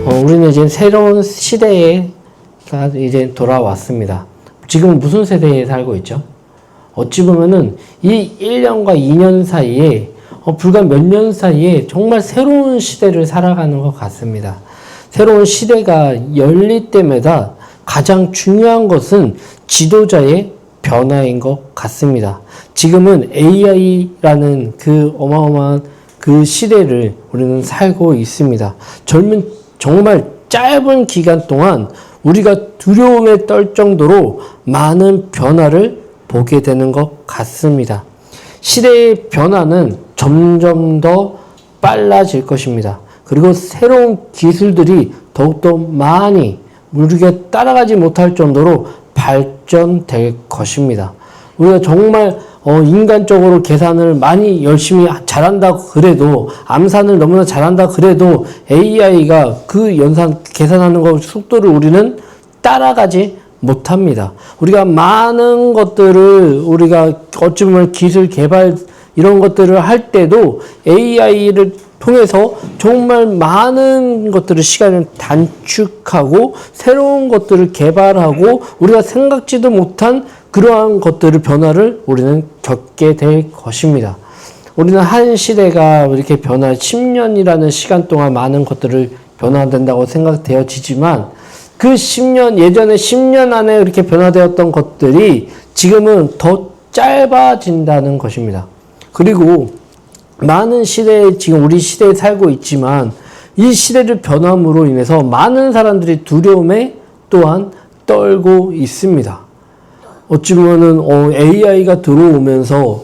우리는 이제 새로운 시대가 이제 돌아왔습니다. 지금 무슨 세대에 살고 있죠? 어찌 보면은 이 1년과 2년 사이에 불과 몇 년 사이에 정말 새로운 시대를 살아가는 것 같습니다. 새로운 시대가 열릴 때마다 가장 중요한 것은 지도자의 변화인 것 같습니다. 지금은 AI라는 그 어마어마한 그 시대를 우리는 살고 있습니다. 정말 짧은 기간 동안 우리가 두려움에 떨 정도로 많은 변화를 보게 되는 것 같습니다. 시대의 변화는 점점 더 빨라질 것입니다. 그리고 새로운 기술들이 더욱더 많이 우리가 따라가지 못할 정도로 발전될 것입니다. 우리가 정말 인간적으로 계산을 많이 열심히 잘한다 그래도, 암산을 너무나 잘한다 그래도 AI가 그 계산하는 것 속도를 우리는 따라가지 못합니다. 우리가 많은 것들을 우리가 어찌 보면 기술 개발 이런 것들을 할 때도 AI를 통해서 정말 많은 것들을 시간을 단축하고 새로운 것들을 개발하고 우리가 생각지도 못한 그러한 것들을 변화를 우리는 겪게 될 것입니다. 우리는 한 시대가 이렇게 10년이라는 시간 동안 많은 것들을 변화된다고 생각되어지지만 그 10년, 예전에 10년 안에 이렇게 변화되었던 것들이 지금은 더 짧아진다는 것입니다. 그리고 많은 시대에, 지금 우리 시대에 살고 있지만 이 시대를 변함으로 인해서 많은 사람들이 두려움에 또한 떨고 있습니다. 어찌 보면은 AI가 들어오면서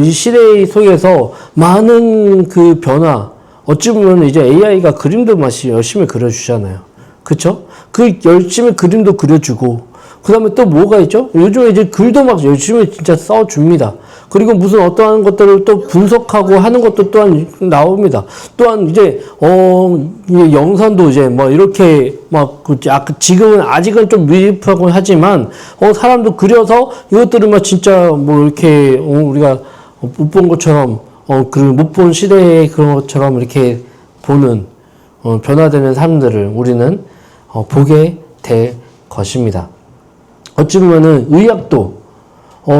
이 시대 속에서 많은 그 변화, 어찌 보면 이제 AI가 그림도 열심히 그려주잖아요. 그쵸? 그 열심히 그림도 그려주고, 그 다음에 또 뭐가 있죠? 요즘에 이제 글도 막 열심히 진짜 써줍니다. 그리고 무슨 어떠한 것들을 또 분석하고 하는 것도 또한 나옵니다. 또한 이제, 영상도 이제 뭐 이렇게 지금은 아직은 좀 미흡하고 하지만, 사람도 그려서 이것들을 막 진짜 뭐 이렇게, 우리가 못 본 것처럼, 못 본 시대의 그런 것처럼 이렇게 보는, 변화되는 삶들을 우리는 보게 될 것입니다. 어찌 보면은 의학도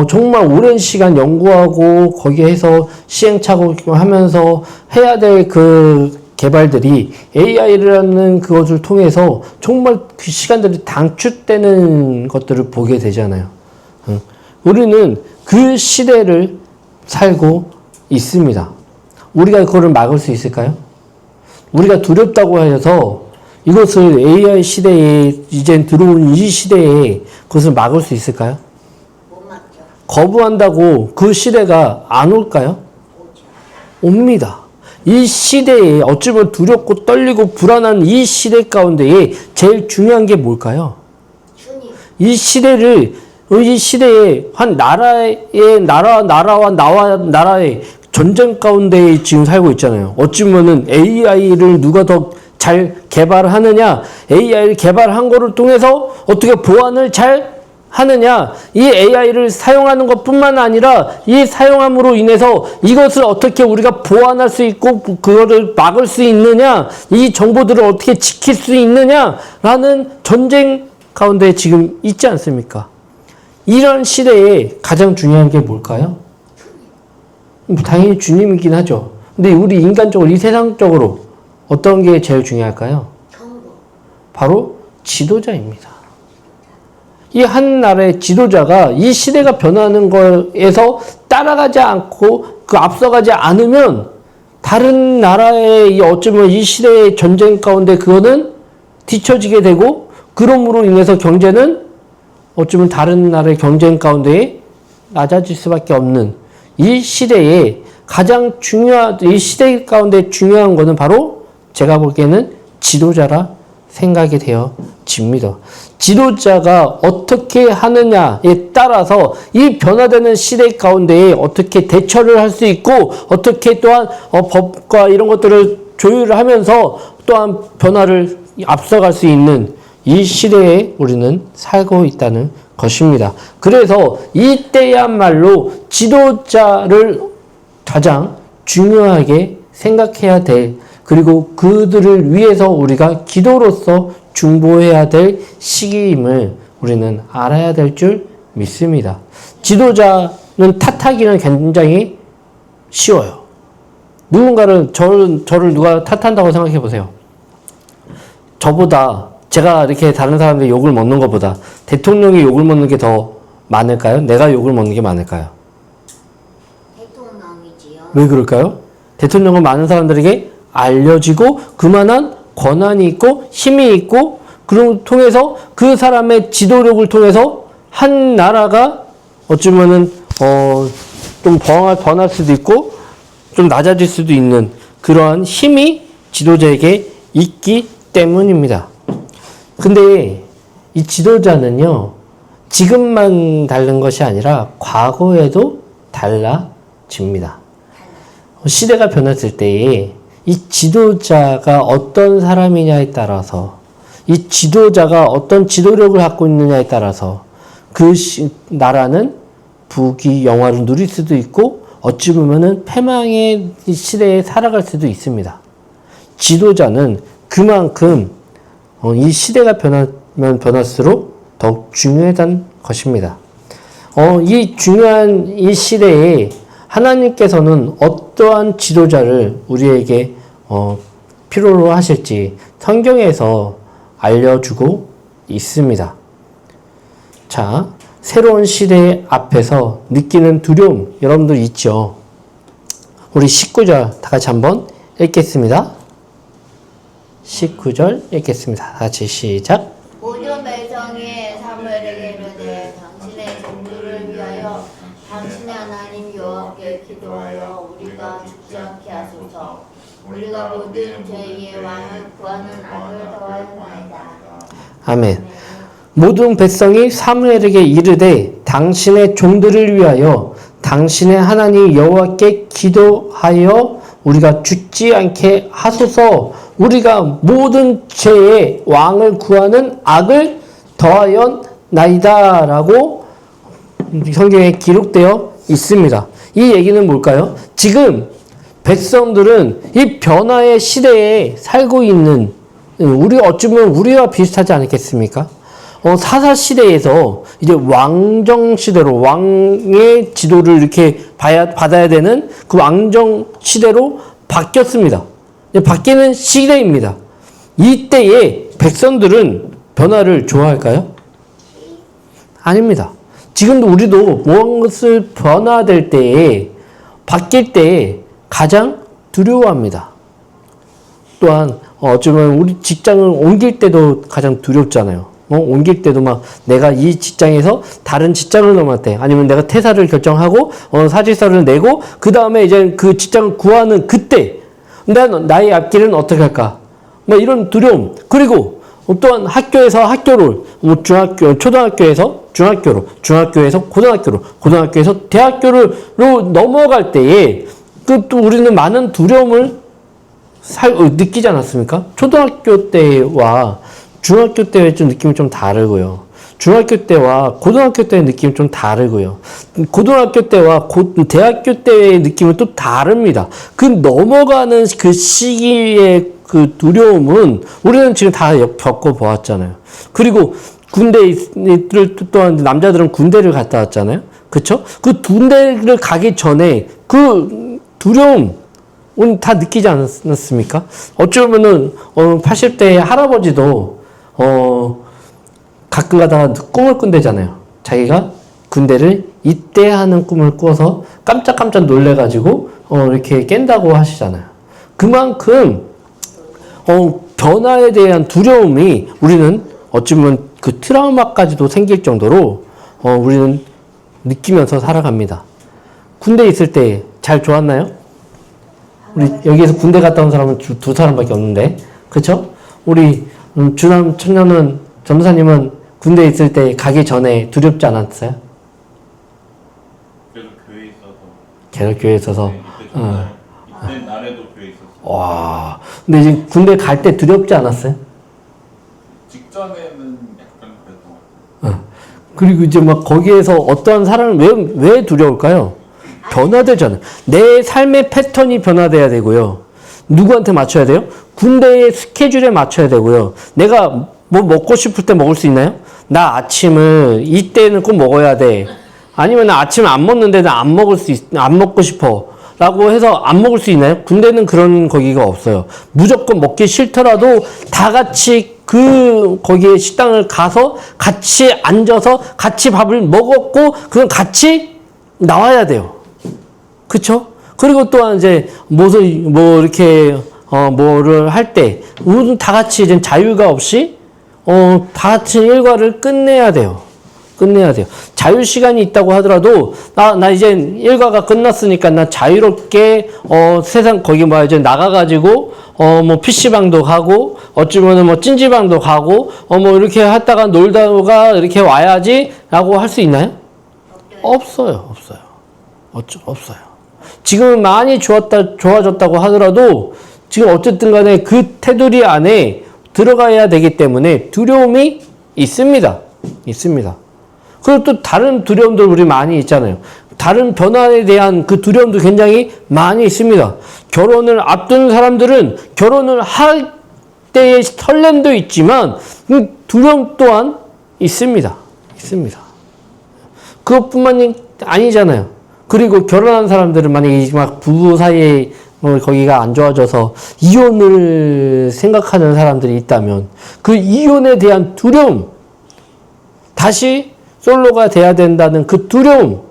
정말 오랜 시간 연구하고 거기에서 시행착오 하면서 해야 될 그 개발들이 AI라는 그것을 통해서 정말 그 시간들이 단축되는 것들을 보게 되잖아요. 우리는 그 시대를 살고 있습니다. 우리가 그거를 막을 수 있을까요? 우리가 두렵다고 해서 이것을 AI 시대에 이제 들어온 이 시대에 그것을 막을 수 있을까요? 못 막죠. 거부한다고 그 시대가 안 올까요? 옵니다. 이 시대에 어찌 보면 두렵고 떨리고 불안한 이 시대 가운데에 제일 중요한 게 뭘까요? 주님. 이 시대에 한 나라와 나라의 전쟁 가운데 지금 살고 있잖아요. 어찌 보면은 AI를 누가 더 잘 개발하느냐, AI를 개발한 거를 통해서 어떻게 보안을 잘 하느냐, 이 AI를 사용하는 것 뿐만 아니라 이 사용함으로 인해서 이것을 어떻게 우리가 보완할 수 있고 그거를 막을 수 있느냐, 이 정보들을 어떻게 지킬 수 있느냐라는 전쟁 가운데 지금 있지 않습니까? 이런 시대에 가장 중요한 게 뭘까요? 당연히 주님이긴 하죠. 근데 우리 인간적으로, 이 세상적으로 어떤 게 제일 중요할까요? 정보. 바로 지도자입니다. 이 한 나라의 지도자가 이 시대가 변하는 거에서 따라가지 않고 그 앞서가지 않으면 다른 나라의 어쩌면 이 시대의 전쟁 가운데 그거는 뒤처지게 되고, 그럼으로 인해서 경제는 어쩌면 다른 나라의 경쟁 가운데 낮아질 수밖에 없는 이 시대에 이 시대 가운데 중요한 거는 바로 제가 보기에는 지도자라 생각이 되어집니다. 지도자가 어떻게 하느냐에 따라서 이 변화되는 시대 가운데에 어떻게 대처를 할 수 있고, 어떻게 또한 법과 이런 것들을 조율을 하면서 또한 변화를 앞서갈 수 있는 이 시대에 우리는 살고 있다는 것입니다. 그래서 이때야말로 지도자를 가장 중요하게 생각해야 될 그리고 그들을 위해서 우리가 기도로서 중보해야 될 시기임을 우리는 알아야 될 줄 믿습니다. 지도자는 탓하기는 굉장히 쉬워요. 누군가를, 저를 누가 탓한다고 생각해 보세요. 저보다, 제가 이렇게 다른 사람들 욕을 먹는 것보다 대통령이 욕을 먹는 게 더 많을까요? 내가 욕을 먹는 게 많을까요? 대통령이지요. 왜 그럴까요? 대통령은 많은 사람들에게 알려지고 그만한 권한이 있고 힘이 있고 그걸 통해서 그 사람의 지도력을 통해서 한 나라가 어쩌면은 좀 번할 수도 있고 좀 낮아질 수도 있는 그러한 힘이 지도자에게 있기 때문입니다. 근데 이 지도자는요, 지금만 다른 것이 아니라 과거에도 달라집니다. 시대가 변했을 때에 이 지도자가 어떤 사람이냐에 따라서, 이 지도자가 어떤 지도력을 갖고 있느냐에 따라서 그 나라는 부귀 영화를 누릴 수도 있고 어찌 보면은 패망의 시대에 살아갈 수도 있습니다. 지도자는 그만큼 이 시대가 변하면 변할수록 더욱 중요하다는 것입니다. 이 중요한 이 시대에 하나님께서는 어떠한 지도자를 우리에게 필요로 하실지 성경에서 알려주고 있습니다. 자, 새로운 시대 앞에서 느끼는 두려움 여러분들 있죠? 우리 19절 다 같이 한번 읽겠습니다. 19절 읽겠습니다. 다 같이 시작. 모든 백성이 사무엘에게 이르되 당신의 종들을 위하여 당신의 하나님 여호와께 기도하여 우리가 죽지 않게 하소서. 우리가 모든 죄의 왕을 구하는 악을 더하였나이다. 아멘. 모든 백성이 사무엘에게 이르되 당신의 종들을 위하여 당신의 하나님 여호와께 기도하여 우리가 죽지 않게 하소서. 우리가 모든 죄의 왕을 구하는 악을 더하였나이다 라고 성경에 기록되어 있습니다. 이 얘기는 뭘까요? 지금 백성들은 이 변화의 시대에 살고 있는, 우리 어쩌면 우리와 비슷하지 않겠습니까? 사사 시대에서 이제 왕정 시대로 왕의 지도를 이렇게 받아야 되는 그 왕정 시대로 바뀌었습니다. 바뀌는 시대입니다. 이때에 백성들은 변화를 좋아할까요? 아닙니다. 지금도 우리도 무엇을 변화될 때에, 바뀔 때에 가장 두려워합니다. 또한 어쩌면 우리 직장을 옮길 때도 가장 두렵잖아요. 옮길 때도 막 내가 이 직장에서 다른 직장을 넘어갈 때, 아니면 내가 퇴사를 결정하고 사직서를 내고 그 다음에 이제 그 직장을 구하는 그때 나의 앞길은 어떻게 할까? 뭐 이런 두려움. 그리고 또한 학교에서 학교를, 초등학교에서 중학교로, 중학교에서 고등학교로, 고등학교에서 대학교로 넘어갈 때에 또 우리는 많은 두려움을 느끼지 않았습니까? 초등학교 때와 중학교 때의 좀 느낌이 좀 다르고요. 중학교 때와 고등학교 때의 느낌이 좀 다르고요. 고등학교 때와 대학교 때의 느낌은 또 다릅니다. 그 넘어가는 그 시기의 그 두려움은 우리는 지금 다 겪어보았잖아요. 그리고 군대를 또한 남자들은 군대를 갔다 왔잖아요. 그쵸? 그 군대를 가기 전에 그 두려움 다 느끼지 않았습니까? 어쩌면은 80대의 할아버지도 가끔 가다가 꿈을 꾼대잖아요. 자기가 군대를 입대하는 꿈을 꿔서 깜짝깜짝 놀래가지고 이렇게 깬다고 하시잖아요. 그만큼 변화에 대한 두려움이 우리는 어쩌면 그 트라우마까지도 생길 정도로 우리는 느끼면서 살아갑니다. 군대에 있을 때 잘 좋았나요? 우리 여기에서 군대 갔다 온 사람은 두 사람밖에 없는데, 그쵸? 우리 주남 청년은 전도사님은 군대에 있을 때 가기 전에 두렵지 않았어요? 그래도 교회에 있어서. 계속 교회에 있어서. 네, 이때 날에도 교회에 있었어요. 와. 근데 이제 군대 갈 때 두렵지 않았어요? 직전에는 약간 그랬던 그리고 이제 막 거기에서 어떠한 사람을 왜 두려울까요? 변화되잖아요. 내 삶의 패턴이 변화돼야 되고요. 누구한테 맞춰야 돼요? 군대의 스케줄에 맞춰야 되고요. 내가 뭐 먹고 싶을 때 먹을 수 있나요? 나 아침을 이때는 꼭 먹어야 돼. 아니면 나 아침 안 먹는데 나 안 먹고 싶어. 라고 해서 안 먹을 수 있나요? 군대는 그런 거기가 없어요. 무조건 먹기 싫더라도 다 같이 거기에 식당을 가서 같이 앉아서 같이 밥을 먹었고, 그건 같이 나와야 돼요. 그쵸? 그리고 또한 이제, 뭐를 할 때, 우리는 다 같이 이제 자유가 없이, 다 같이 일과를 끝내야 돼요. 끝내야 돼요. 자유 시간이 있다고 하더라도, 나 이제 일과가 끝났으니까 나 자유롭게, 세상, 거기 이제 나가가지고, PC방도 가고, 어쩌면은 찜질방도 가고, 이렇게 하다가 놀다가 이렇게 와야지, 라고 할 수 있나요? 없어요. 없어요. 지금은 많이 좋아졌다고 하더라도, 지금 어쨌든 간에 그 테두리 안에 들어가야 되기 때문에 두려움이 있습니다. 그리고 또 다른 두려움도 우리 많이 있잖아요. 다른 변화에 대한 그 두려움도 굉장히 많이 있습니다. 결혼을 앞둔 사람들은 결혼을 할 때의 설렘도 있지만 두려움 또한 있습니다. 그것뿐만이 아니잖아요. 그리고 결혼한 사람들은 만약에 막 부부 사이에 거기가 안 좋아져서 이혼을 생각하는 사람들이 있다면 그 이혼에 대한 두려움, 다시 솔로가 돼야 된다는 그 두려움,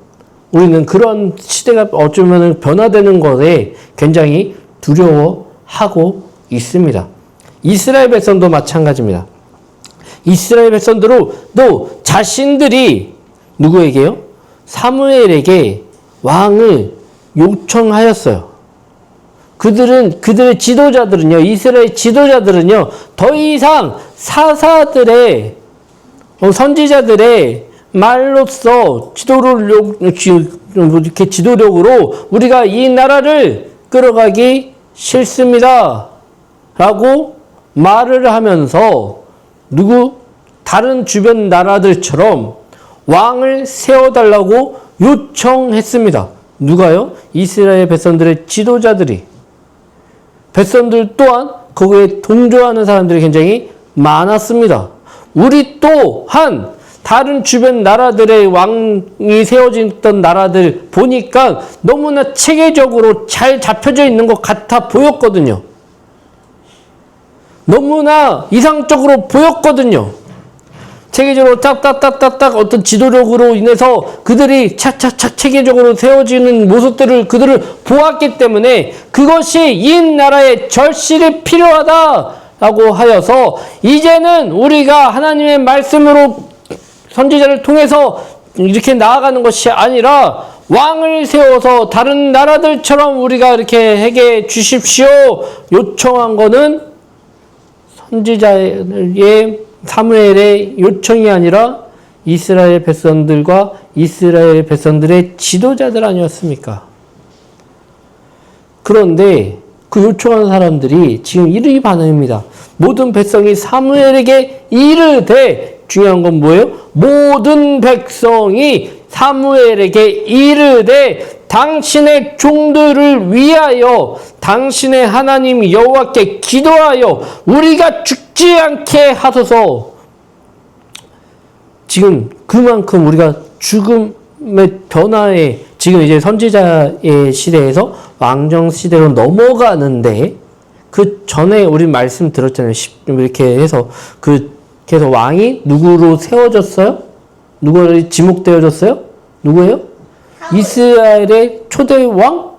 우리는 그런 시대가 어쩌면 변화되는 것에 굉장히 두려워하고 있습니다. 이스라엘 백성도 마찬가지입니다. 이스라엘 백성들도 자신들이 누구에게요? 사무엘에게 왕을 요청하였어요. 그들의 지도자들은요, 이스라엘 지도자들은요, 더 이상 사사들의, 선지자들의 말로써 이렇게 지도력으로 우리가 이 나라를 끌어가기 싫습니다. 라고 말을 하면서 다른 주변 나라들처럼 왕을 세워달라고 요청했습니다. 누가요? 이스라엘 백성들의 지도자들이. 백성들 또한 거기에 동조하는 사람들이 굉장히 많았습니다. 우리 또한 다른 주변 나라들의 왕이 세워졌던 나라들 보니까 너무나 체계적으로 잘 잡혀져 있는 것 같아 보였거든요. 너무나 이상적으로 보였거든요. 체계적으로 딱딱딱딱딱 어떤 지도력으로 인해서 그들이 착착착 체계적으로 세워지는 모습들을 그들을 보았기 때문에 그것이 이 나라의 절실히 필요하다라고 하여서 이제는 우리가 하나님의 말씀으로 선지자를 통해서 이렇게 나아가는 것이 아니라 왕을 세워서 다른 나라들처럼 우리가 이렇게 해게 주십시오 요청한 거는 선지자의 사무엘의 요청이 아니라 이스라엘 백성들과 이스라엘 백성들의 지도자들 아니었습니까? 그런데 그 요청한 사람들이 지금 이러이 반응입니다. 모든 백성이 사무엘에게 이르되, 중요한 건 뭐예요? 모든 백성이 사무엘에게 이르되 당신의 종들을 위하여 당신의 하나님 여호와께 기도하여 우리가 죽지 않게 하소서. 지금 그만큼 우리가 죽음의 변화에 지금 이제 선지자의 시대에서 왕정 시대로 넘어가는데 그 전에 우리 말씀 들었잖아요. 이렇게 해서 그래서 왕이 누구로 세워졌어요? 누구로 지목되어졌어요? 누구예요? 이스라엘의 초대 왕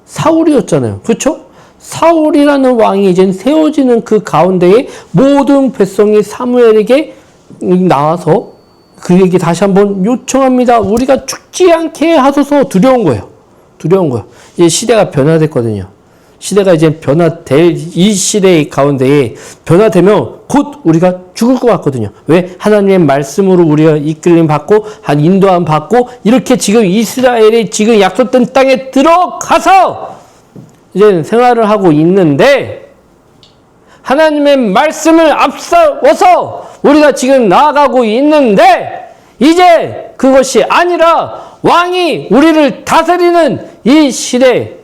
사울이었잖아요. 그렇죠? 사울이라는 왕이 이제 세워지는 그 가운데에 모든 백성이 사무엘에게 나와서 그에게 다시 한번 요청합니다. 우리가 죽지 않게 하소서. 두려운 거예요. 이제 시대가 변화됐거든요. 시대가 이제 변화될 이 시대 가운데에 변화되면 곧 우리가 죽을 것 같거든요. 왜? 하나님의 말씀으로 우리가 이끌림 받고 한 인도함 받고 이렇게 지금 이스라엘이 지금 약속된 땅에 들어가서 이제 생활을 하고 있는데 하나님의 말씀을 앞서서 우리가 지금 나아가고 있는데 이제 그것이 아니라 왕이 우리를 다스리는 이 시대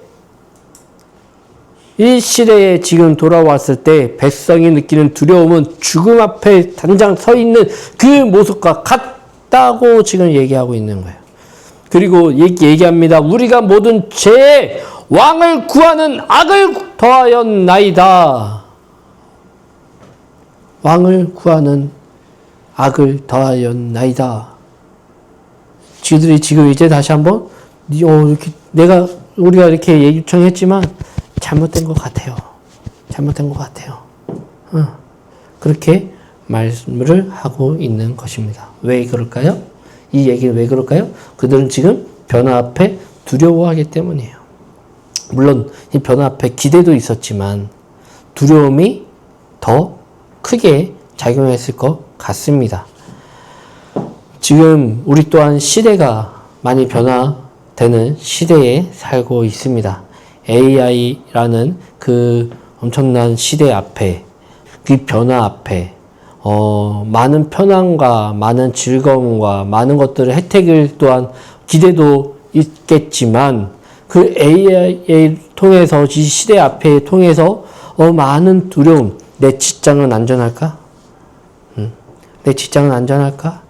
이 시대에 지금 돌아왔을 때 백성이 느끼는 두려움은 죽음 앞에 단장 서 있는 그 모습과 같다고 지금 얘기하고 있는 거예요. 그리고 얘기합니다. 우리가 모든 죄에 왕을 구하는 악을 더하였나이다. 왕을 구하는 악을 더하였나이다. 쥐들이 지금 이제 다시 한번 이렇게 우리가 이렇게 요청했지만 잘못된 것 같아요. 잘못된 것 같아요. 그렇게 말씀을 하고 있는 것입니다. 왜 그럴까요? 이 얘기는 왜 그럴까요? 그들은 지금 변화 앞에 두려워하기 때문이에요. 물론 이 변화 앞에 기대도 있었지만 두려움이 더 크게 작용했을 것 같습니다. 지금 우리 또한 시대가 많이 변화되는 시대에 살고 있습니다. AI라는 그 엄청난 시대 앞에, 그 변화 앞에, 많은 편안과 많은 즐거움과 많은 것들을 혜택을 또한 기대도 있겠지만 그 AI를 통해서 이 시대 앞에 통해서 많은 두려움, 내 직장은 안전할까? 내 직장은 안전할까?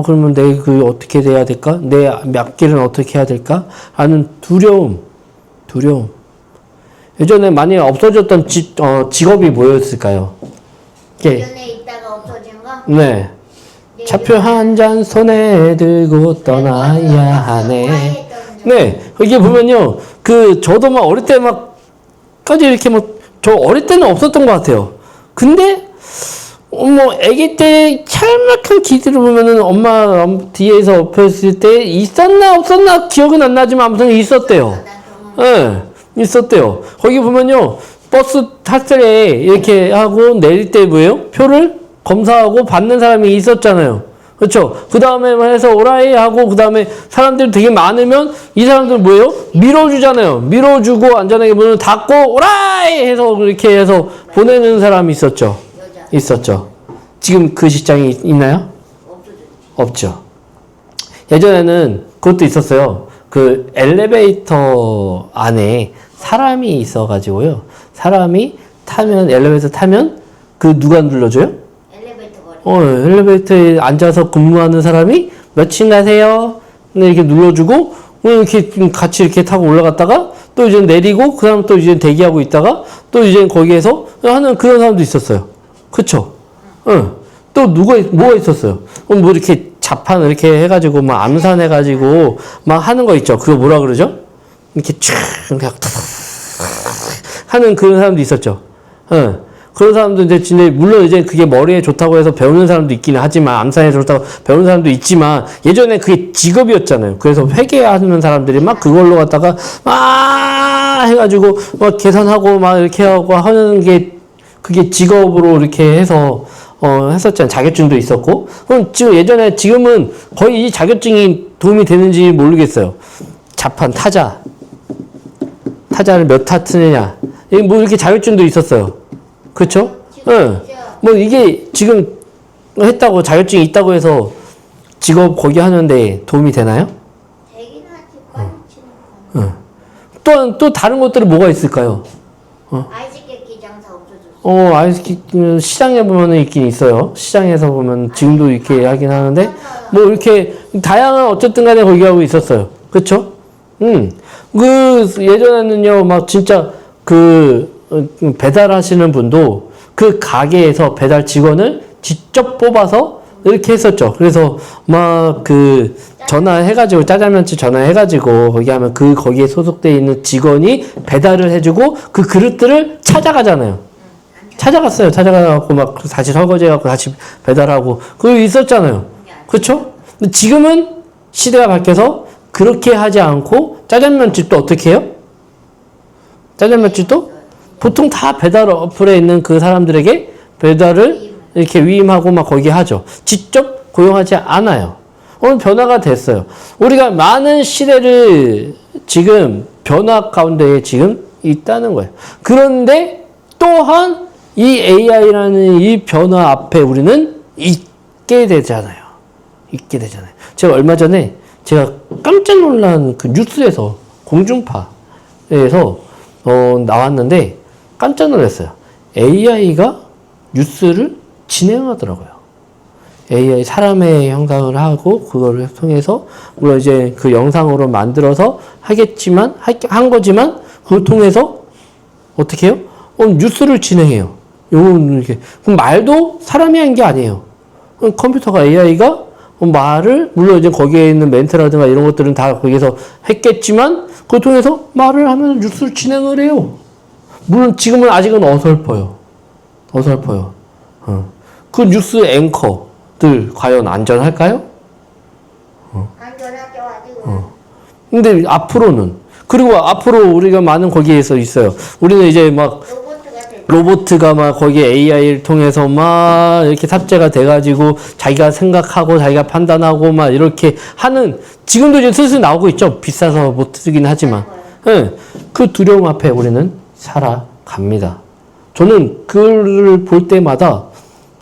그러면 내 그 어떻게 돼야 될까? 내 앞길은 어떻게 해야 될까? 하는 두려움. 예전에 많이 없어졌던 직업이 뭐였을까요? 예전에 있다가 없어진 거? 네. 차표 한 잔 손에 들고 떠나야 하네. 네. 이게 보면요. 저도 막 어릴 때 까지 이렇게 저 어릴 때는 없었던 것 같아요. 근데, 아기 때 찰막한 기들을 보면은 엄마 뒤에서 엎였을 때 있었나 없었나 기억은 안 나지만 아무튼 있었대요. 예, 있었대요. 거기 보면요. 버스 탔을 때 이렇게 하고 내릴 때 뭐예요? 표를 검사하고 받는 사람이 있었잖아요. 그렇죠? 그 다음에 해서 오라이 하고 그 다음에 사람들이 되게 많으면 이 사람들 뭐예요? 밀어주잖아요. 밀어주고 안전하게 문을 닫고 오라이 해서 이렇게 해서 보내는 사람이 있었죠. 있었죠. 지금 그 직장이 있나요? 없죠. 예전에는 그것도 있었어요. 그 엘리베이터 안에 사람이 있어가지고요. 사람이 타면, 엘리베이터 타면 누가 눌러줘요? 엘리베이터에 앉아서 근무하는 사람이 몇 층 가세요? 이렇게 눌러주고, 이렇게 같이 이렇게 타고 올라갔다가, 또 이제 내리고, 그 다음 또 이제 대기하고 있다가, 또 이제 거기에서 하는 그런 사람도 있었어요. 그쵸? 또 뭐가 있었어요? 뭐 이렇게 자판 이렇게 해가지고, 암산해가지고, 하는 거 있죠? 그거 뭐라 그러죠? 이렇게 촥, 그냥 하는 그런 사람도 있었죠. 그런 사람도 이제 물론 이제 그게 머리에 좋다고 해서 배우는 사람도 있기는 하지만 암산에 좋다고 배우는 사람도 있지만 예전에 그게 직업이었잖아요. 그래서 회계하는 사람들이 그걸로 갖다가 해가지고 계산하고 이렇게 하고 하는 게 그게 직업으로 이렇게 해서 했었잖아요. 자격증도 있었고. 그럼 지금은 거의 이 자격증이 도움이 되는지 모르겠어요. 자판 타자를 몇 타 트느냐. 이렇게 자격증도 있었어요. 그렇죠? 이게 지금 했다고 자격증이 있다고 해서 직업 거기 하는데 도움이 되나요? 되긴 하지. 빨리 치는 또 다른 것들은 뭐가 있을까요? 아이스케이크 장사 없어졌어. 아이스케이크 시장에 보면은 있긴 있어요. 시장에서 보면 지금도 이렇게 하긴 하는데 이렇게 다양한 어쨌든 간에 거기 하고 있었어요. 그렇죠? 예전에는요 진짜 배달하시는 분도 그 가게에서 배달 직원을 직접 뽑아서 이렇게 했었죠. 그래서 전화해가지고 짜장면집 전화해가지고 거기 하면 거기에 소속되어 있는 직원이 배달을 해주고 그 그릇들을 찾아가잖아요. 찾아갔어요. 찾아가고 다시 설거지해갖고 다시 배달하고 그거 있었잖아요. 그렇죠? 근데 지금은 시대가 바뀌어서 그렇게 하지 않고 짜장면집도 어떻게 해요? 짜장면집도 보통 다 배달 어플에 있는 그 사람들에게 배달을 이렇게 위임하고 거기 하죠. 직접 고용하지 않아요. 오늘 변화가 됐어요. 우리가 많은 시대를 지금 변화 가운데에 지금 있다는 거예요. 그런데 또한 이 AI라는 이 변화 앞에 우리는 있게 되잖아요. 제가 얼마 전에 제가 깜짝 놀란 그 뉴스에서 공중파에서 나왔는데 깜짝 놀랐어요. AI가 뉴스를 진행하더라고요. AI 사람의 형상을 하고 그거를 통해서 물론 이제 그 영상으로 만들어서 하겠지만 한 거지만 그걸 통해서 어떻게 해요? 뉴스를 진행해요. 요건 이렇게 그럼 말도 사람이 한 게 아니에요. 컴퓨터가 AI가 말을 물론 이제 거기에 있는 멘트라든가 이런 것들은 다 거기서 했겠지만 그걸 통해서 말을 하면 뉴스를 진행을 해요. 물론 지금은 아직은 어설퍼요. 그 뉴스 앵커들 과연 안전할까요? 안전하죠 아직은. 근데 앞으로는 그리고 앞으로 우리가 많은 거기에서 있어요. 우리는 이제 막 로보트가 막 거기에 AI를 통해서 막 이렇게 탑재가 돼가지고 자기가 생각하고 자기가 판단하고 막 이렇게 하는 지금도 이제 슬슬 나오고 있죠. 비싸서 못 쓰긴 하지만. 네, 그 두려움 앞에 우리는 살아갑니다. 저는 그를 볼 때마다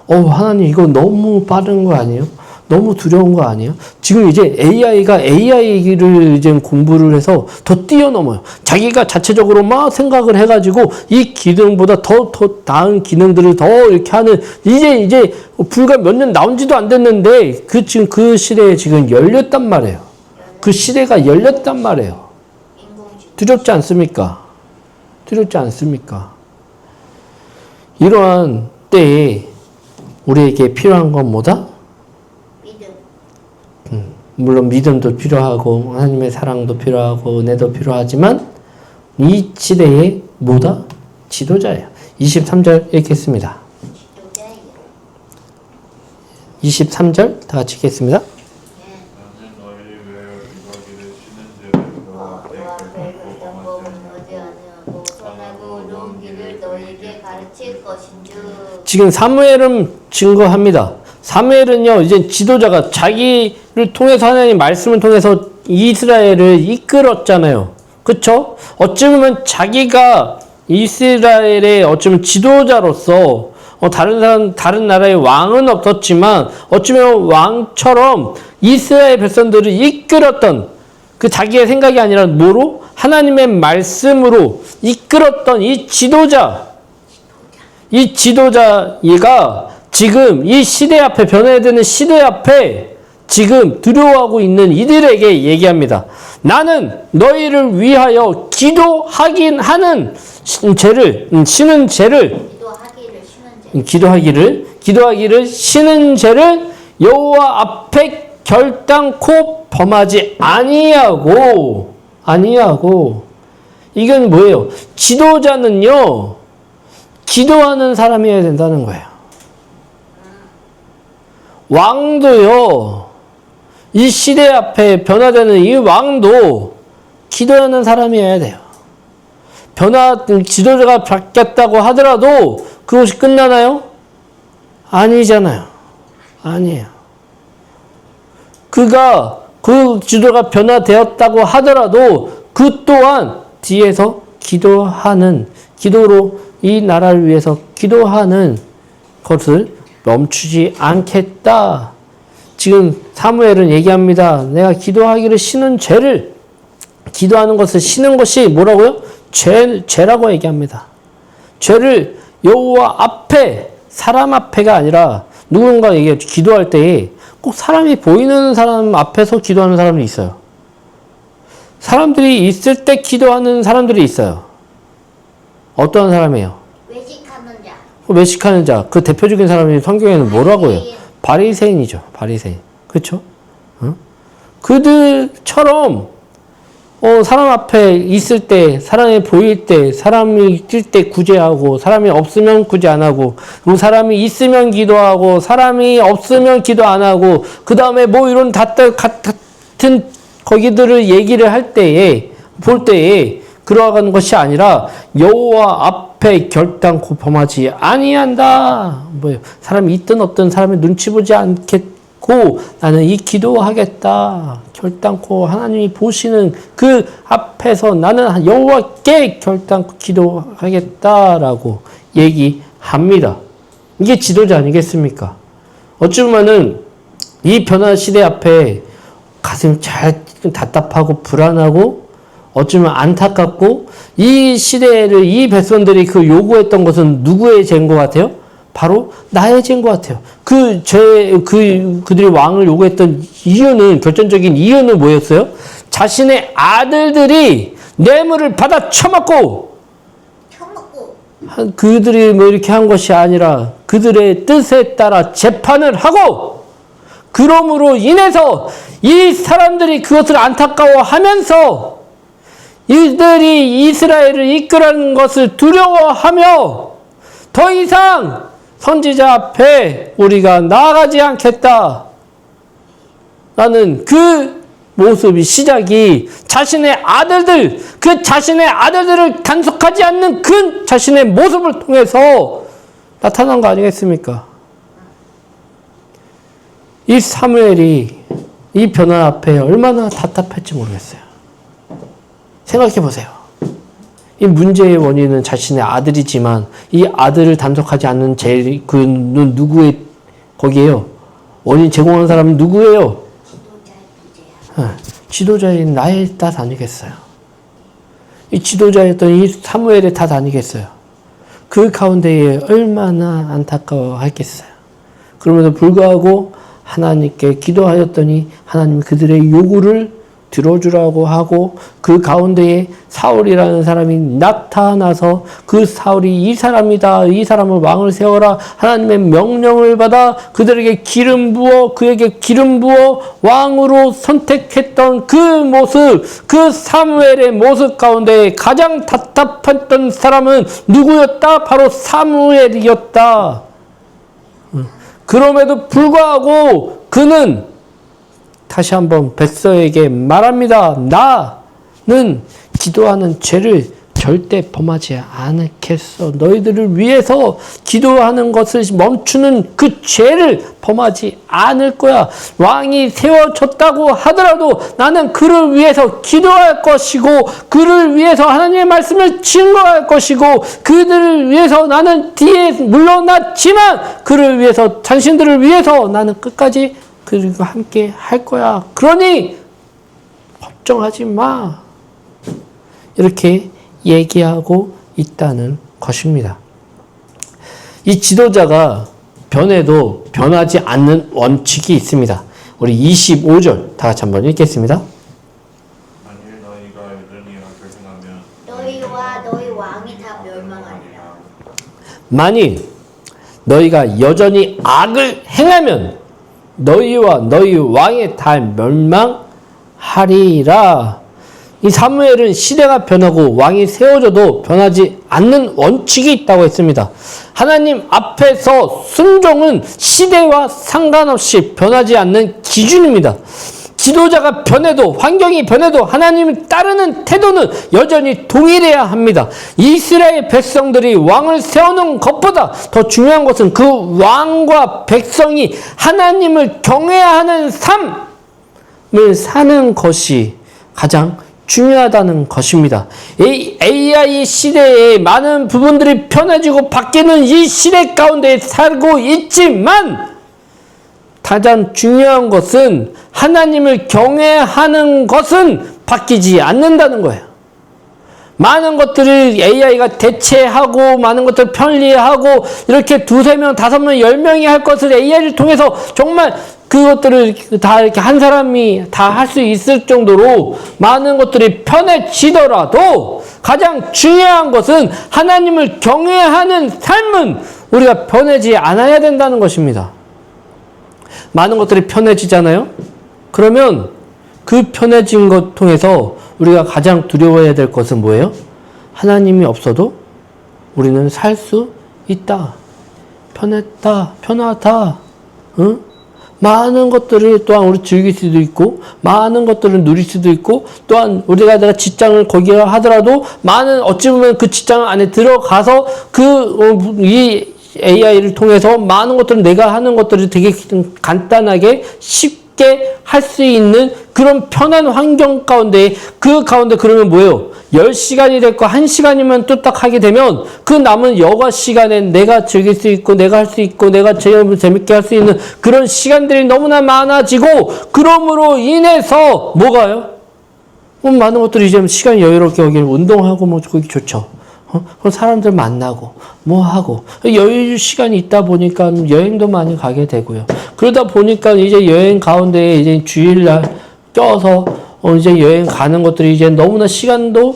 하나님 이거 너무 빠른 거 아니에요? 너무 두려운 거 아니에요? 지금 이제 AI가 AI를 이제 공부를 해서 더 뛰어넘어요. 자기가 자체적으로 막 생각을 해가지고 이 기능보다 더 나은 기능들을 더 이렇게 하는 이제 불과 몇 년 나온지도 안 됐는데 지금 그 시대에 지금 열렸단 말이에요. 그 시대가 열렸단 말이에요. 두렵지 않습니까? 두렵지 않습니까? 이러한 때에 우리에게 필요한 건 뭐다? 물론 믿음도 필요하고 하나님의 사랑도 필요하고 은혜도 필요하지만 이 시대에 뭐다? 지도자예요. 23절 읽겠습니다. 23절 다 같이 읽겠습니다. 나는 너희 외에 이거기를 쉬는 죄를 너와 내 결단코 범하지 아니하고 선하고 좋은 길을 너에게 가르칠 것인즉. 지금 사무엘은 증거합니다. 사무엘은요, 이제 지도자가 자기를 통해서 하나님 말씀을 통해서 이스라엘을 이끌었잖아요. 그쵸? 어찌 보면 자기가 이스라엘의 어쩌면 지도자로서 다른 나라의 왕은 없었지만 어쩌면 왕처럼 이스라엘 백성들을 이끌었던 그 자기의 생각이 아니라 뭐로? 하나님의 말씀으로 이끌었던 이 지도자가 지금 이 시대 앞에 변화되는 시대 앞에 지금 두려워하고 있는 이들에게 얘기합니다. 나는 너희를 위하여 기도하긴 하는 쉬는 죄를 기도하기를 쉬는 죄를 여호와 앞에 결단코 범하지 아니하고 이건 뭐예요? 지도자는요 기도하는 사람이어야 된다는 거예요. 왕도요, 이 시대 앞에 변화되는 이 왕도 기도하는 사람이어야 돼요. 지도자가 바뀌었다고 하더라도 그것이 끝나나요? 아니잖아요. 아니에요. 그 지도가 변화되었다고 하더라도 그 또한 뒤에서 기도로 이 나라를 위해서 기도하는 것을 멈추지 않겠다. 지금 사무엘은 얘기합니다. 내가 기도하기를 쉬는 죄를 기도하는 것을 쉬는 것이 뭐라고요? 죄라고 얘기합니다. 죄를 여호와 앞에 사람 앞에가 아니라 누군가 기도할 때에 꼭 사람이 보이는 사람 앞에서 기도하는 사람이 있어요. 사람들이 있을 때 기도하는 사람들이 있어요. 어떠한 사람이에요? 외식하는 자. 그 대표적인 사람이 성경에는 뭐라고 해요? 바리새인이죠. 바리새인. 그렇죠? 그들처럼 사람 앞에 있을 때, 사람이 보일 때, 사람이 뛸 때 구제하고, 사람이 없으면 구제 안 하고, 사람이 있으면 기도하고, 사람이 없으면 기도 안 하고, 그 다음에 뭐 이런 같은 거기들을 얘기를 할 때에, 볼 때에, 그러한 것이 아니라 여호와 앞에 결단코 범하지 아니한다. 뭐예요? 사람이 있든 없든 사람의 눈치 보지 않겠고 나는 이 기도하겠다. 결단코 하나님이 보시는 그 앞에서 나는 여호와께 결단코 기도하겠다라고 얘기합니다. 이게 지도자 아니겠습니까? 어찌 보면은 이 변화 시대 앞에 가슴이 잘 답답하고 불안하고 어쩌면 안타깝고 이 시대를 이 백성들이 그 요구했던 것은 누구의 죄인 것 같아요? 바로 나의 죄인 것 같아요. 그들이 왕을 요구했던 이유는, 결정적인 이유는 뭐였어요? 자신의 아들들이 뇌물을 받아 처먹고 그들이 뭐 이렇게 한 것이 아니라 그들의 뜻에 따라 재판을 하고, 그러므로 인해서 이 사람들이 그것을 안타까워하면서 이들이 이스라엘을 이끌어가는 것을 두려워하며 더 이상 선지자 앞에 우리가 나아가지 않겠다 라는 그 모습이, 시작이 자신의 아들들을 단속하지 않는 그 자신의 모습을 통해서 나타난 거 아니겠습니까? 이 사무엘이 이 변화 앞에 얼마나 답답할지 모르겠어요. 생각해 보세요. 이 문제의 원인은 자신의 아들이지만 이 아들을 단속하지 않는 그는 누구의 거기에요? 원인 제공한 사람은 누구예요? 지도자인 나의 탓 아니겠어요? 이 지도자였던 이 사무엘의 탓 아니겠어요? 그 가운데에 얼마나 안타까워했겠어요. 그럼에도 불구하고 하나님께 기도하였더니 하나님이 그들의 요구를 들어주라고 하고, 그 가운데에 사울이라는 사람이 나타나서 그 사울이 이 사람이다, 이 사람을 왕을 세워라, 하나님의 명령을 받아 그에게 기름 부어 왕으로 선택했던 그 모습, 그 사무엘의 모습 가운데 가장 답답했던 사람은 누구였다? 바로 사무엘이었다. 그럼에도 불구하고 그는 다시 한번 백성에게 말합니다. 나는 기도하는 죄를 절대 범하지 않겠어. 너희들을 위해서 기도하는 것을 멈추는 그 죄를 범하지 않을 거야. 왕이 세워졌다고 하더라도 나는 그를 위해서 기도할 것이고, 그를 위해서 하나님의 말씀을 증거할 것이고, 그들을 위해서 나는 뒤에 물러났지만 그를 위해서, 당신들을 위해서 나는 끝까지 그리고 함께 할 거야. 그러니 걱정하지 마. 이렇게 얘기하고 있다는 것입니다. 이 지도자가 변해도 변하지 않는 원칙이 있습니다. 우리 25절 다 같이 한번 읽겠습니다. 만일 너희가 여전히 악을 행하면 너희와 너희 왕이 다 멸망하리라. 만일 너희가 여전히 악을 행하면 너희와 너희 왕의 다 멸망하리라. 이 사무엘은 시대가 변하고 왕이 세워져도 변하지 않는 원칙이 있다고 했습니다. 하나님 앞에서 순종은 시대와 상관없이 변하지 않는 기준입니다. 지도자가 변해도, 환경이 변해도 하나님을 따르는 태도는 여전히 동일해야 합니다. 이스라엘 백성들이 왕을 세우는 것보다 더 중요한 것은 그 왕과 백성이 하나님을 경외하는 삶을 사는 것이 가장 중요하다는 것입니다. AI 시대에 많은 부분들이 편해지고 바뀌는 이 시대 가운데 살고 있지만 가장 중요한 것은 하나님을 경외하는 것은 바뀌지 않는다는 거예요. 많은 것들을 AI가 대체하고 많은 것들을 편리하고 이렇게 2, 3명, 5명, 10명이 할 것을 AI를 통해서 정말 그것들을 다 이렇게 한 사람이 다 할 수 있을 정도로 많은 것들이 편해지더라도 가장 중요한 것은 하나님을 경외하는 삶은 우리가 변하지 않아야 된다는 것입니다. 많은 것들이 편해지잖아요? 그러면 그 편해진 것 통해서 우리가 가장 두려워해야 될 것은 뭐예요? 하나님이 없어도 우리는 살 수 있다. 편했다. 편하다. 응? 많은 것들을 또한 우리 즐길 수도 있고, 많은 것들을 누릴 수도 있고, 또한 내가 직장을 거기에 하더라도 많은, 어찌 보면 그 직장 안에 들어가서 이 AI를 통해서 많은 것들을 내가 하는 것들을 되게 간단하게 쉽게 할 수 있는 그런 편한 환경 가운데, 그 가운데 그러면 뭐예요? 10시간이 됐고 1시간이면 뚝딱 하게 되면 그 남은 여가 시간에 내가 즐길 수 있고 내가 할 수 있고 내가 재밌게 할 수 있는 그런 시간들이 너무나 많아지고, 그러므로 인해서 뭐가요? 많은 것들이 이제 시간이 여유롭게 여기 운동하고 뭐 그게 좋죠. 그럼 사람들 만나고 뭐 하고 여유 시간이 있다 보니까 여행도 많이 가게 되고요. 그러다 보니까 이제 여행 가운데 이제 주일날 껴서 이제 여행 가는 것들이 이제 너무나 시간도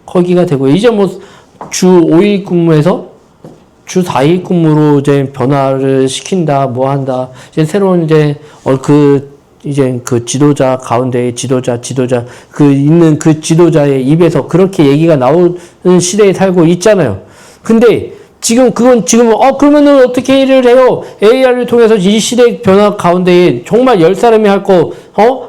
거기가 되고요. 이제 뭐 주 5일 근무에서 주 4일 근무로 이제 변화를 시킨다, 뭐 한다. 이제 새로운 이제 이제 그 지도자 가운데 지도자 있는 그 지도자의 입에서 그렇게 얘기가 나오는 시대에 살고 있잖아요. 근데 지금 그러면은 어떻게 일을 해요? AI를 통해서 이 시대 변화 가운데에 정말 10사람이 할 거,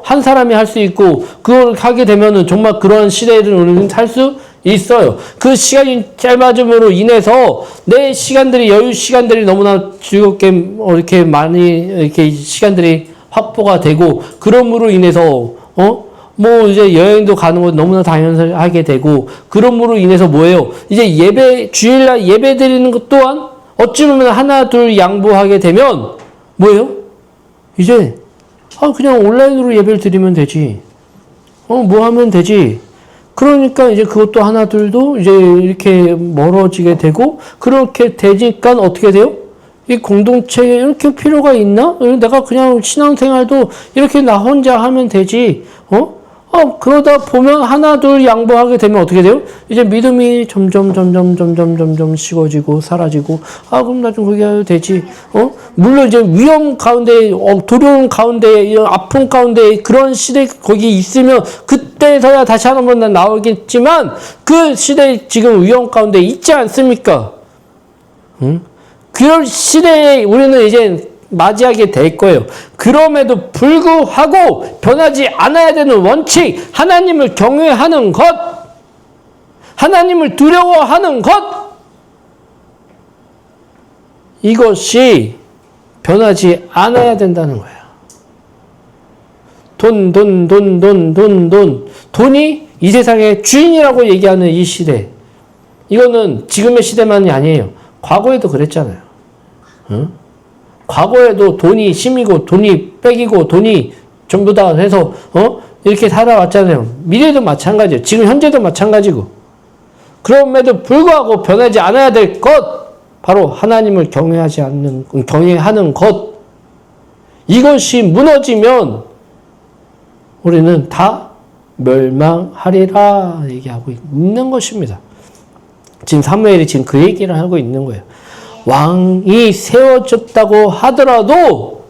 한 사람이 할 수 있고, 그걸 하게 되면은 정말 그러한 시대를 우리는 살 수 있어요. 그 시간이 짧아짐으로 인해서 내 시간들이, 여유 시간들이 너무나 즐겁게, 이렇게 많이, 이렇게 시간들이 확보가 되고, 그럼으로 인해서, 뭐 이제 여행도 가는 거 너무나 당연하게 되고, 그럼으로 인해서 뭐예요? 이제 주일날 예배 드리는 것 또한 어찌 보면 하나 둘 양보하게 되면 뭐예요? 이제 그냥 온라인으로 예배를 드리면 되지. 뭐 하면 되지. 그러니까 이제 그것도 하나 둘도 이제 이렇게 멀어지게 되고, 그렇게 되니까 어떻게 돼요? 이 공동체에 이렇게 필요가 있나? 내가 그냥 신앙생활도 이렇게 나 혼자 하면 되지. 그러다 보면 하나 둘 양보하게 되면 어떻게 돼요? 이제 믿음이 점점 식어지고 사라지고, 그럼 나 좀 그게 해도 되지. 물론 이제 위험 가운데, 두려움 가운데, 이런 아픔 가운데 그런 시대 거기 있으면 그때서야 다시 한번 나오겠지만, 그 시대 지금 위험 가운데 있지 않습니까? 그런 시대에 우리는 이제 맞이하게 될 거예요. 그럼에도 불구하고 변하지 않아야 되는 원칙, 하나님을 경외하는 것, 하나님을 두려워하는 것, 이것이 변하지 않아야 된다는 거예요. 돈이 이 세상의 주인이라고 얘기하는 이 시대, 이거는 지금의 시대만이 아니에요. 과거에도 그랬잖아요. 과거에도 돈이 심이고 돈이 빽이고 돈이 전부 다 해서 이렇게 살아왔잖아요. 미래도 마찬가지예요. 지금 현재도 마찬가지고. 그럼에도 불구하고 변하지 않아야 될 것, 바로 하나님을 경외하는 것. 이것이 무너지면 우리는 다 멸망하리라 얘기하고 있는 것입니다. 지금 사무엘이 지금 그 얘기를 하고 있는 거예요. 왕이 세워졌다고 하더라도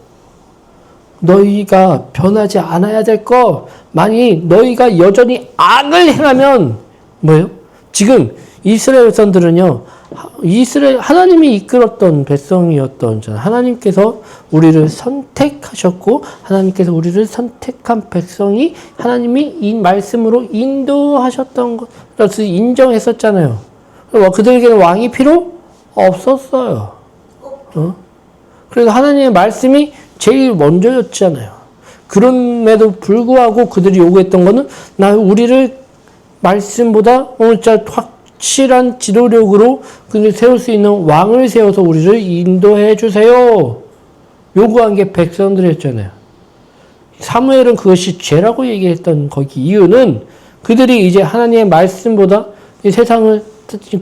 너희가 변하지 않아야 될 것, 만약 너희가 여전히 악을 행하면 뭐예요? 지금 이스라엘 백성들은요, 하나님이 이끌었던 백성이었던, 하나님께서 우리를 선택하셨고 하나님께서 우리를 선택한 백성이 하나님이 이 말씀으로 인도하셨던 것을 인정했었잖아요. 그들에게는 왕이 필요 없었어요. 그래서 하나님의 말씀이 제일 먼저였잖아요. 그럼에도 불구하고 그들이 요구했던 거는 우리를 말씀보다 진짜 확실한 지도력으로 그들 세울 수 있는 왕을 세워서 우리를 인도해 주세요. 요구한 게 백성들이었잖아요. 사무엘은 그것이 죄라고 얘기했던 거기 이유는 그들이 이제 하나님의 말씀보다 이 세상을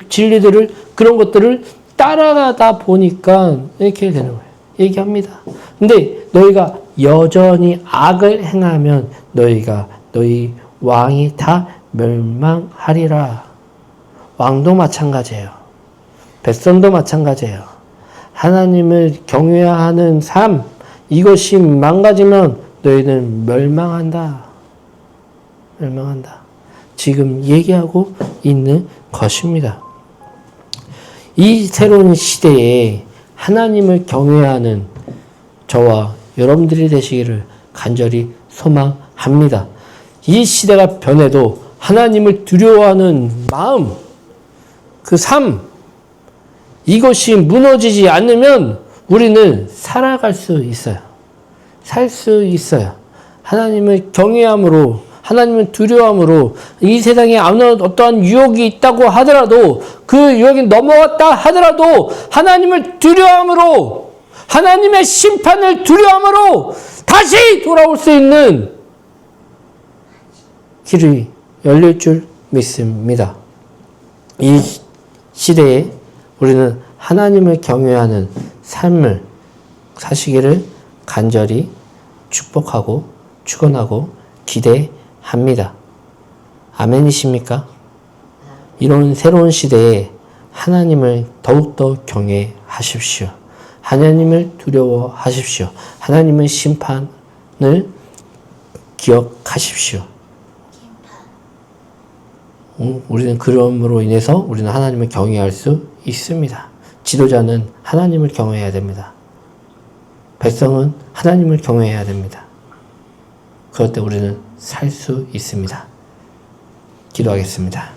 진리들을 그런 것들을 따라가다 보니까 이렇게 되는 거예요. 얘기합니다. 근데 너희가 여전히 악을 행하면 너희 왕이 다 멸망하리라. 왕도 마찬가지예요. 백성도 마찬가지예요. 하나님을 경외하는 삶, 이것이 망가지면 너희는 멸망한다. 지금 얘기하고 있는 것입니다. 이 새로운 시대에 하나님을 경외하는 저와 여러분들이 되시기를 간절히 소망합니다. 이 시대가 변해도 하나님을 두려워하는 마음, 그 삶, 이것이 무너지지 않으면 우리는 살아갈 수 있어요. 살 수 있어요. 하나님을 경외함으로, 하나님을 두려워함으로 이 세상에 어떠한 유혹이 있다고 하더라도 그 유혹이 넘어왔다 하더라도 하나님을 두려워함으로, 하나님의 심판을 두려워함으로 다시 돌아올 수 있는 길이 열릴 줄 믿습니다. 이 시대에 우리는 하나님을 경외하는 삶을 사시기를 간절히 축복하고 축원하고 기대합니다. 아멘이십니까? 이런 새로운 시대에 하나님을 더욱더 경외하십시오. 하나님을 두려워하십시오. 하나님의 심판을 기억하십시오. 우리는 그럼으로 인해서 우리는 하나님을 경외할 수 있습니다. 지도자는 하나님을 경외해야 됩니다. 백성은 하나님을 경외해야 됩니다. 그럴 때 우리는 살 수 있습니다. 기도하겠습니다.